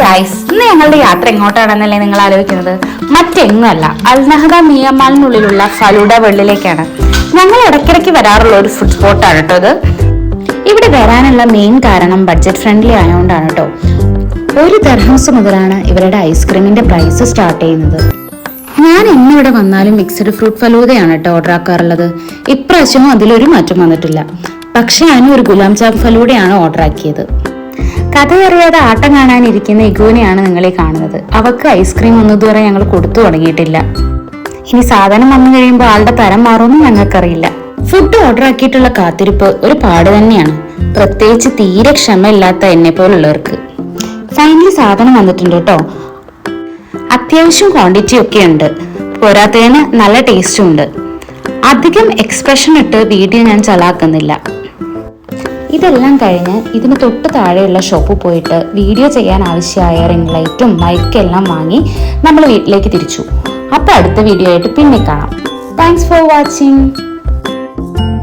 Guys, ഇന്ന് ഞങ്ങളുടെ യാത്ര എങ്ങോട്ടാണെന്നല്ലേ നിങ്ങൾ ആലോചിക്കുന്നത്? മറ്റെങ്ങുമല്ല, അൽനഹദ മിയമാളിനുള്ളിലുള്ള ഫലൂഡ വെള്ളിലേക്കാണ്. ഞങ്ങൾ ഇടയ്ക്കിടയ്ക്ക് വരാറുള്ള ഒരു ഫുഡ് സ്പോട്ടാണ് കേട്ടോ ഇത്. ഇവിടെ വരാനുള്ള മെയിൻ കാരണം ബഡ്ജറ്റ് ഫ്രണ്ട്ലി ആയതുകൊണ്ടാണ് കേട്ടോ. 1 ദിർഹംസ് മുതലാണ് ഇവരുടെ ഐസ്ക്രീമിന്റെ പ്രൈസ് സ്റ്റാർട്ട് ചെയ്യുന്നത്. ഞാൻ എന്നിവിടെ വന്നാലും മിക്സഡ് ഫ്രൂട്ട് ഫലൂദയാണ് കേട്ടോ ഓർഡർ ആക്കാറുള്ളത്. ഇപ്രാവശ്യവും അതിലൊരു മാറ്റം വന്നിട്ടില്ല. പക്ഷെ അതിന് ഒരു ഗുലാം ജാം ഫലൂദയാണ് ഓർഡർ ആക്കിയത്. കഥയറിയാതെ ആട്ടം കാണാനിരിക്കുന്ന ഇഗുവിനെയാണ് നിങ്ങളീ കാണുന്നത്. അവക്ക് ഐസ്ക്രീം ഒന്നും ഇതുവരെ ഞങ്ങൾ കൊടുത്തു തുടങ്ങിയിട്ടില്ല. ഇനി സാധനം വന്നു കഴിയുമ്പോൾ ആളുടെ തരം മാറുമെന്ന് ഞങ്ങൾക്കറിയില്ല. ഫുഡ് ഓർഡർ ആക്കിയിട്ടുള്ള കാത്തിരിപ്പ് ഒരു പാട് തന്നെയാണ്, പ്രത്യേകിച്ച് തീരെ ക്ഷമയില്ലാത്ത എന്നെ പോലുള്ളവർക്ക്. ഫൈനലി സാധനം വന്നിട്ടുണ്ട് കേട്ടോ. അത്യാവശ്യം ക്വാണ്ടിറ്റി ഒക്കെ ഉണ്ട്, പോരാത്തതിന് നല്ല ടേസ്റ്റും ഉണ്ട്. അധികം എക്സ്പ്രഷൻ ഇട്ട് വീഡിയോ ഞാൻ ചലാക്കുന്നില്ല. ഇതെല്ലാം കഴിഞ്ഞ് ഇതിന് തൊട്ട് താഴെയുള്ള ഷോപ്പിൽ പോയിട്ട് വീഡിയോ ചെയ്യാൻ ആവശ്യമായ റിംഗ് ലൈറ്റും മൈക്കെല്ലാം വാങ്ങി നമ്മൾ വീട്ടിലേക്ക് തിരിച്ചു. അപ്പോൾ അടുത്ത വീഡിയോ ആയിട്ട് പിന്നെ കാണാം. Thanks for watching.